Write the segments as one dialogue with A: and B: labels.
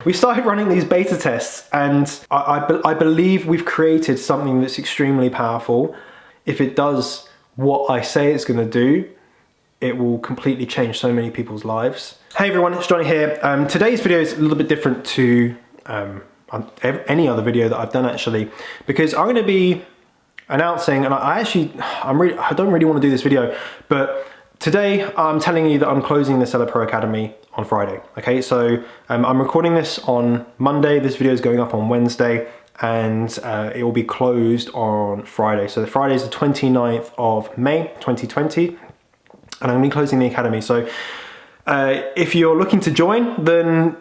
A: we started running these beta tests, and I believe we've created something that's extremely powerful. If it does what I say it's going to do, it will completely change so many people's lives. Hey everyone, it's Jonny here. Today's video is a little bit different to any other video that I've done actually, because I'm going to be announcing, and I don't really want to do this video, but today I'm telling you that I'm closing the SellerPro Academy on Friday. Okay, so I'm recording this on Monday. This video is going up on Wednesday, and it will be closed on Friday. So the Friday is the 29th of May 2020, and I'm going to be closing the Academy. So if you're looking to join, then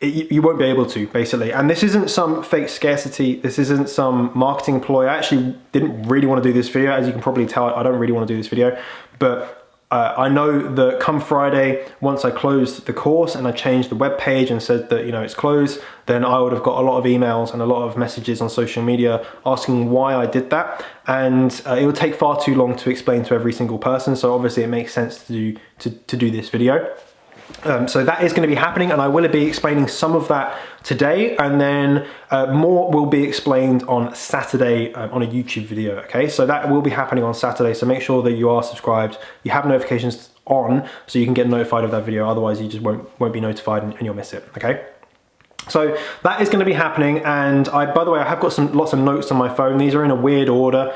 A: you won't be able to, basically. And this isn't some fake scarcity. This isn't some marketing ploy. I actually didn't really want to do this video. As you can probably tell, I don't really want to do this video, but I know that come Friday, once I closed the course and I changed the web page and said that, you know, it's closed, then I would have got a lot of emails and a lot of messages on social media asking why I did that. And it would take far too long to explain to every single person. So obviously it makes sense to do this video. So that is going to be happening, and I will be explaining some of that today, and then more will be explained on Saturday on a YouTube video. Okay, so that will be happening on Saturday, so make sure that you are subscribed, you have notifications on, so you can get notified of that video. Otherwise you just won't be notified and you'll miss it. Okay, so that is going to be happening, and by the way, I have got lots of notes on my phone. These are in a weird order,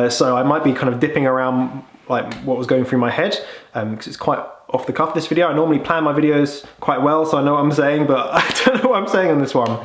A: so I might be kind of dipping around like what was going through my head, because it's quite off the cuff, this video. I normally plan my videos quite well, so I know what I'm saying, but I don't know what I'm saying on this one.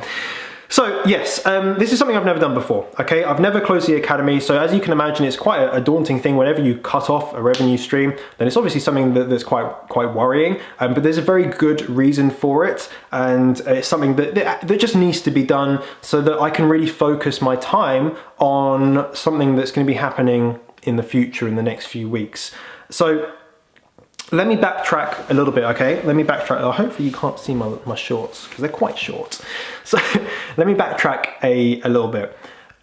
A: So yes, this is something I've never done before. Okay, I've never closed the Academy, so as you can imagine, it's quite a daunting thing. Whenever you cut off a revenue stream, then it's obviously something that's quite worrying, but there's a very good reason for it, and it's something that just needs to be done so that I can really focus my time on something that's going to be happening in the future, in the next few weeks. So let me backtrack a little bit, okay? Let me backtrack. Oh, hopefully you can't see my shorts, because they're quite short. So let me backtrack a little bit.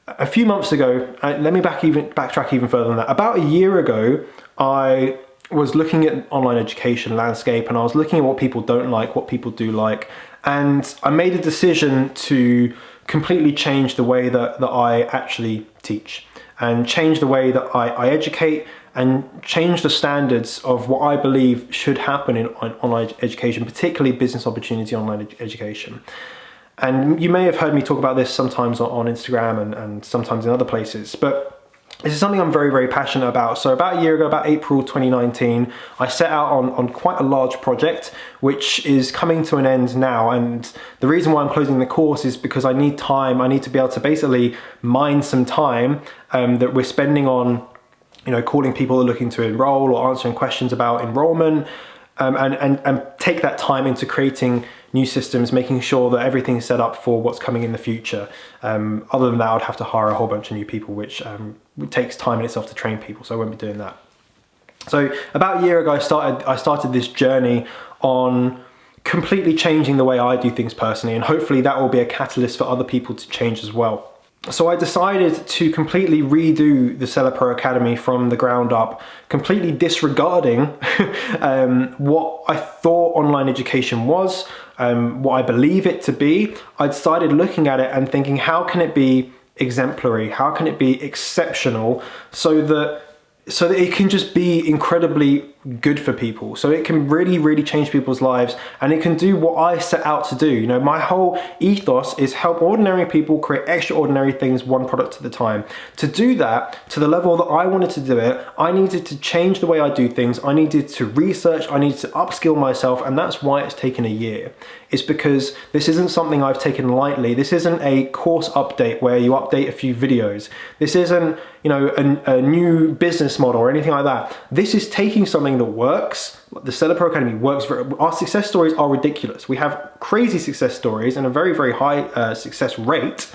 A: A few months ago, let me backtrack even further than that. About a year ago, I was looking at online education landscape, and I was looking at what people don't like, what people do like, and I made a decision to completely change the way that I actually teach, and change the way that I educate, and change the standards of what I believe should happen in online education, particularly business opportunity online education. And you may have heard me talk about this sometimes on Instagram and sometimes in other places, but this is something I'm very, very passionate about. So about a year ago, about April 2019, I set out on quite a large project, which is coming to an end now. And the reason why I'm closing the course is because I need time. I need to be able to basically mine some time that we're spending on, you know, calling people that are looking to enroll or answering questions about enrollment, and take that time into creating new systems, making sure that everything's set up for what's coming in the future. Other than that, I'd have to hire a whole bunch of new people, which takes time in itself to train people, so I won't be doing that. So about a year ago, I started this journey on completely changing the way I do things personally, and hopefully that will be a catalyst for other people to change as well. So I decided to completely redo the SellerPro Academy from the ground up, completely disregarding what I thought online education was, what I believe it to be. I started looking at it and thinking, how can it be exemplary? How can it be exceptional so that it can just be incredibly good for people, so it can really, really change people's lives, and it can do what I set out to do. You know, my whole ethos is help ordinary people create extraordinary things one product at a time. To do that to the level that I wanted to do it, I needed to change the way I do things. I needed to research, I needed to upskill myself, and that's why it's taken a year. It's because this isn't something I've taken lightly. This isn't a course update where you update a few videos. This isn't, you know, a new business model or anything like that. This is taking something that works. The SellerPro Academy works. Our success stories are ridiculous. We have crazy success stories and a very, very high success rate.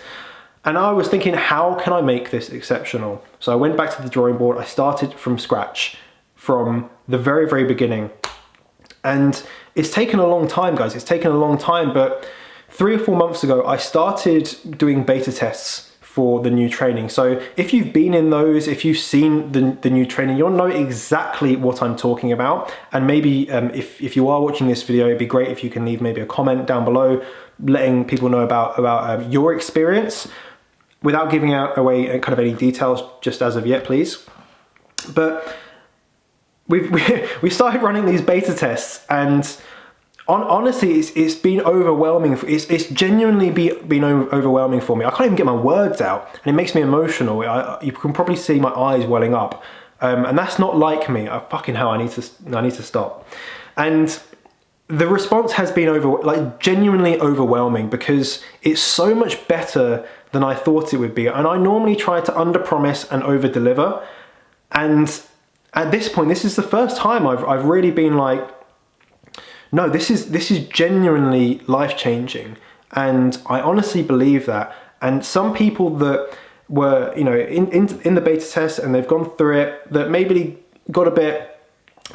A: And I was thinking, how can I make this exceptional? So I went back to the drawing board. I started from scratch, from the very, very beginning. And it's taken a long time, guys. It's taken a long time, but 3 or 4 months ago, I started doing beta tests for the new training. So if you've been in those, if you've seen the new training, you'll know exactly what I'm talking about. And maybe if you are watching this video, it'd be great if you can leave maybe a comment down below, letting people know about your experience, without giving away kind of any details just as of yet, please. But we started running these beta tests, and honestly, it's been overwhelming. It's genuinely been overwhelming for me. I can't even get my words out, and it makes me emotional. You can probably see my eyes welling up, and that's not like me. Fucking hell, I need to stop. And the response has been genuinely overwhelming, because it's so much better than I thought it would be. And I normally try to under-promise and over-deliver. And at this point, this is the first time I've really been like, no, this is genuinely life-changing. And I honestly believe that. And some people that were, you know, in the beta test, and they've gone through it, that maybe got a bit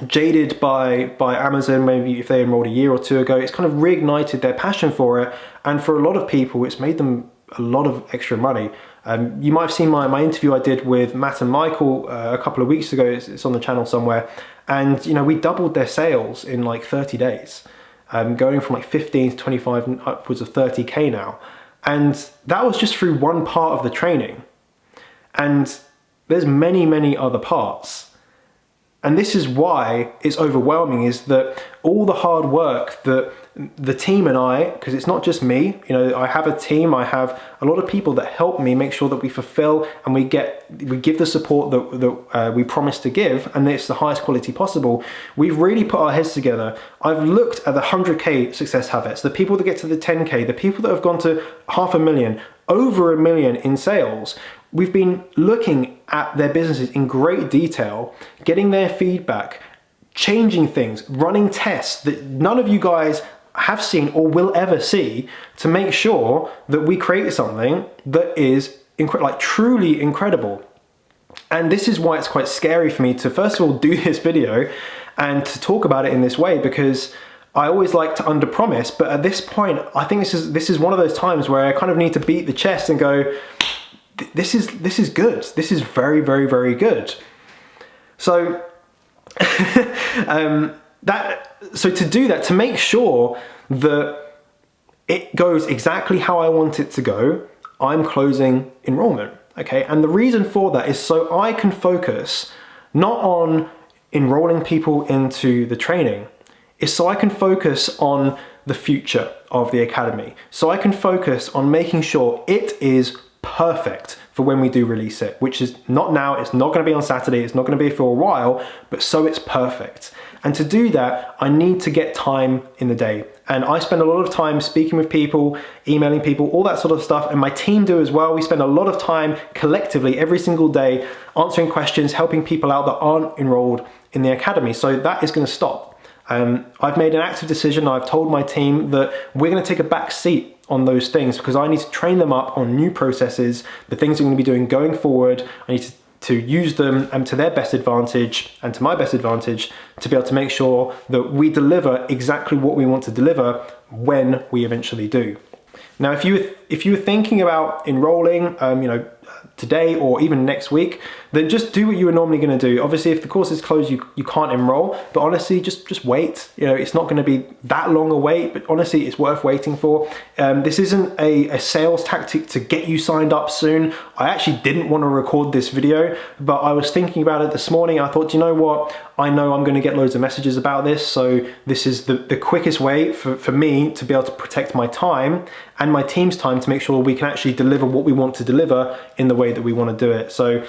A: jaded by Amazon, maybe if they enrolled a year or two ago, it's kind of reignited their passion for it. And for a lot of people, it's made them a lot of extra money. You might have seen my interview I did with Matt and Michael a couple of weeks ago. It's on the channel somewhere. And, you know, we doubled their sales in like 30 days, going from like 15 to 25 and upwards of 30K now. And that was just through one part of the training. And there's many, many other parts. And this is why it's overwhelming, is that all the hard work that the team and I, because it's not just me, you know, I have a team, I have a lot of people that help me make sure that we fulfill and we give the support that we promise to give, and it's the highest quality possible. We've really put our heads together. I've looked at the 100K success habits, the people that get to the 10K, the people that have gone to 500,000, over 1 million in sales. We've been looking at their businesses in great detail, getting their feedback, changing things, running tests that none of you guys have seen or will ever see, to make sure that we create something that is truly incredible. And this is why it's quite scary for me to, first of all, do this video and to talk about it in this way, because I always like to under-promise, but at this point, I think this is one of those times where I kind of need to beat the chest and go, this is good. This is very, very, very good. So so to do that, to make sure that it goes exactly how I want it to go, I'm closing enrollment. Okay, and the reason for that is so I can focus not on enrolling people into the training, is so I can focus on the future of the academy. So I can focus on making sure it is perfect for when we do release it, which is not now, it's not going to be on Saturday, it's not going to be for a while, but so it's perfect. And to do that, I need to get time in the day. And I spend a lot of time speaking with people, emailing people, all that sort of stuff, and my team do as well. We spend a lot of time collectively every single day answering questions, helping people out that aren't enrolled in the academy. So that is going to stop. I've made an active decision. I've told my team that we're going to take a back seat on those things, because I need to train them up on new processes, the things I'm going to be doing going forward. I need to use them to their best advantage and to my best advantage, to be able to make sure that we deliver exactly what we want to deliver when we eventually do. Now, if you were thinking about enrolling, you know, today or even next week, then just do what you were normally going to do. Obviously, if the course is closed, you can't enroll, but honestly, just wait. You know, it's not going to be that long a wait, but honestly, it's worth waiting for. This isn't a sales tactic to get you signed up soon. I actually didn't want to record this video, but I was thinking about it this morning. I thought, you know what? I know I'm going to get loads of messages about this, so this is the quickest way for me to be able to protect my time and my team's time, to make sure we can actually deliver what we want to deliver in the way that we want to do it. So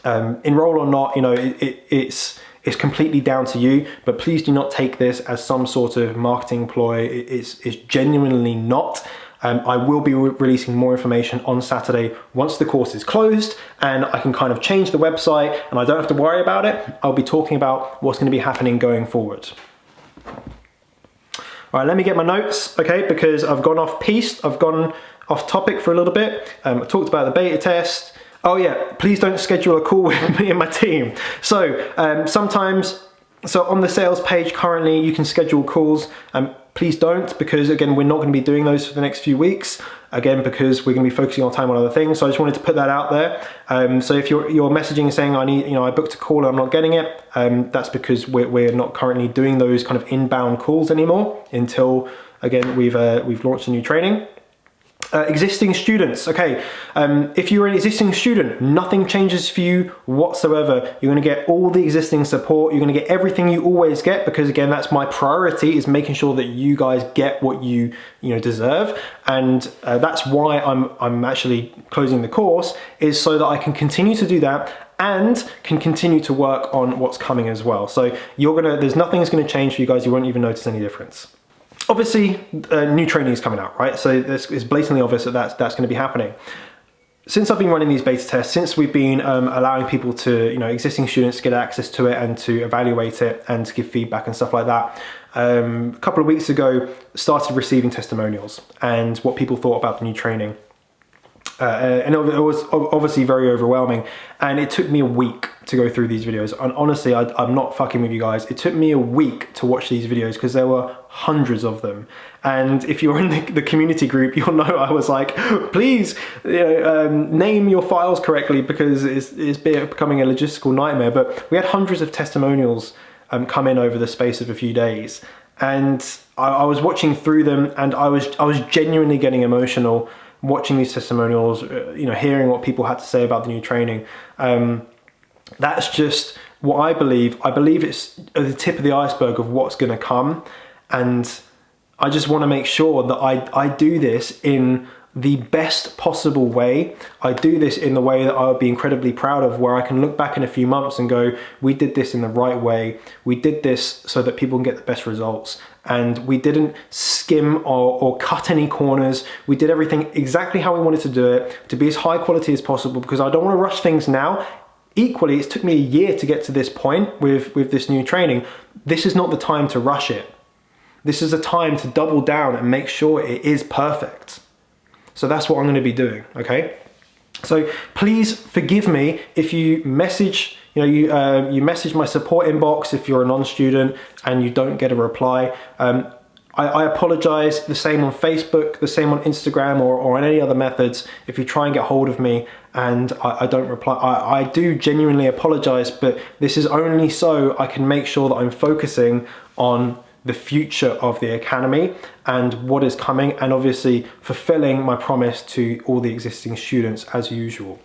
A: enroll or not, you know, it's completely down to you, but please do not take this as some sort of marketing ploy. It's genuinely not. I will be releasing more information on Saturday once the course is closed and I can kind of change the website and I don't have to worry about it. I'll be talking about what's going to be happening going forward. All right, let me get my notes, okay, because I've gone off piste, I've gone off topic for a little bit. I talked about the beta test. Oh yeah, please don't schedule a call with me and my team. So sometimes, so on the sales page currently, you can schedule calls. please don't, because again, we're not going to be doing those for the next few weeks, again, because we're going to be focusing our time on other things. So I just wanted to put that out there. So if you're messaging saying I booked a call and I'm not getting it, that's because we're not currently doing those kind of inbound calls anymore until, again, we've launched a new training. Existing students, okay, if you're an existing student, nothing changes for you whatsoever. You're going to get all the existing support, you're going to get everything you always get, because again, that's my priority, is making sure that you guys get what you deserve. And that's why I'm actually closing the course, is so that I can continue to do that and can continue to work on what's coming as well. So there's nothing that's going to change for you guys. You won't even notice any difference. Obviously, new training is coming out, right? So it's blatantly obvious that that's going to be happening. Since I've been running these beta tests, since we've been allowing people to, existing students to get access to it and to evaluate it and to give feedback and stuff like that, a couple of weeks ago, started receiving testimonials and what people thought about the new training. And it was obviously very overwhelming, and it took me a week to go through these videos. And honestly, I'm not fucking with you guys. It took me a week to watch these videos because there were hundreds of them. And if you're in the community group, you'll know I was like, please name your files correctly, because it's becoming a logistical nightmare. But we had hundreds of testimonials come in over the space of a few days. And I was watching through them, and I was genuinely getting emotional watching these testimonials, hearing what people had to say about the new training. That's just what I believe. I believe it's the tip of the iceberg of what's going to come. And I just want to make sure that I do this in the best possible way. I do this in the way that I would be incredibly proud of, where I can look back in a few months and go, we did this in the right way. We did this so that people can get the best results. And we didn't skim or cut any corners. We did everything exactly how we wanted to do it, to be as high quality as possible, because I don't want to rush things now. Equally, it took me a year to get to this point with this new training. This is not the time to rush it. This is a time to double down and make sure it is perfect. So that's what I'm going to be doing, okay? So please forgive me if you message, you message my support inbox if you're a non-student and you don't get a reply. I apologize. The same on Facebook, the same on Instagram, or on any other methods. If you try and get hold of me and I don't reply, I do genuinely apologize, but this is only so I can make sure that I'm focusing on the future of the Academy and what is coming, and obviously fulfilling my promise to all the existing students as usual.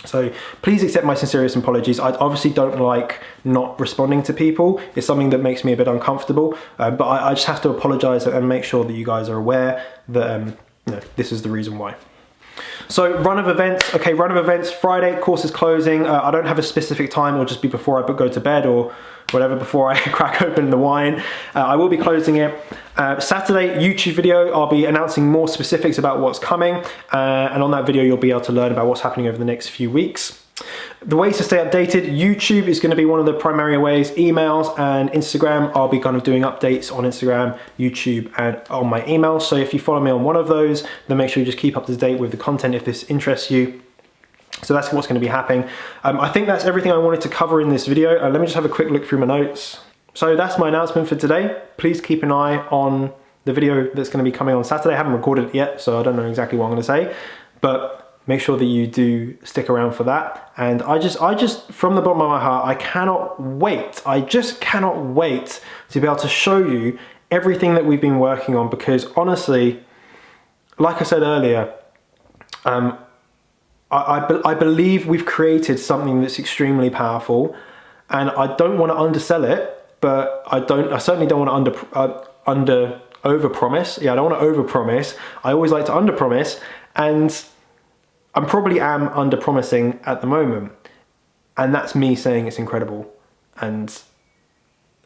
A: So please accept my sincerest apologies. I obviously don't like not responding to people. It's something that makes me a bit uncomfortable, but I just have to apologize and make sure that you guys are aware that this is the reason why. So run of events, okay, run of events, Friday, course is closing. I don't have a specific time, it'll just be before I go to bed or whatever, before I crack open the wine. I will be closing it. Saturday, YouTube video, I'll be announcing more specifics about what's coming. And on that video, you'll be able to learn about what's happening over the next few weeks. The ways to stay updated, YouTube is going to be one of the primary ways, emails and Instagram. I'll be kind of doing updates on Instagram, YouTube, and on my email. So if you follow me on one of those, then make sure you just keep up to date with the content if this interests you. So that's what's going to be happening. I think that's everything I wanted to cover in this video. Let me just have a quick look through my notes. So that's my announcement for today. Please keep an eye on the video that's going to be coming on Saturday. I haven't recorded it yet, so I don't know exactly what I'm going to say, but make sure that you do stick around for that. And I just, from the bottom of my heart, I cannot wait. I just cannot wait to be able to show you everything that we've been working on, because honestly, like I said earlier, I believe we've created something that's extremely powerful, and I don't want to undersell it, but I certainly don't want to overpromise. Yeah, I don't want to overpromise. I always like to underpromise, and I probably am underpromising at the moment, and that's me saying it's incredible. And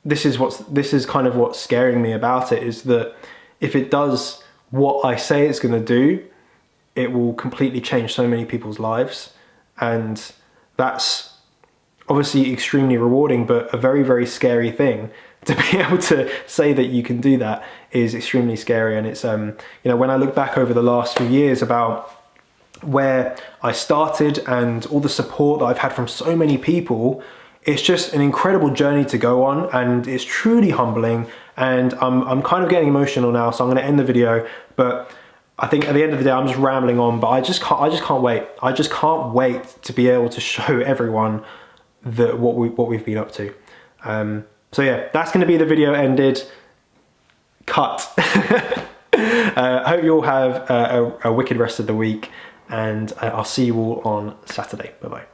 A: this is kind of what's scaring me about it, is that if it does what I say it's going to do, it will completely change so many people's lives. And that's obviously extremely rewarding, but a very, very scary thing. To be able to say that you can do that is extremely scary. And it's, when I look back over the last few years about where I started and all the support that I've had from so many people, it's just an incredible journey to go on, and it's truly humbling, and I'm kind of getting emotional now, so I'm going to end the video. But I think at the end of the day, I'm just rambling on, but I just can't wait. I just can't wait to be able to show everyone what we've been up to. So yeah, that's going to be the video ended. Cut. Hope you all have a wicked rest of the week, and I'll see you all on Saturday. Bye bye.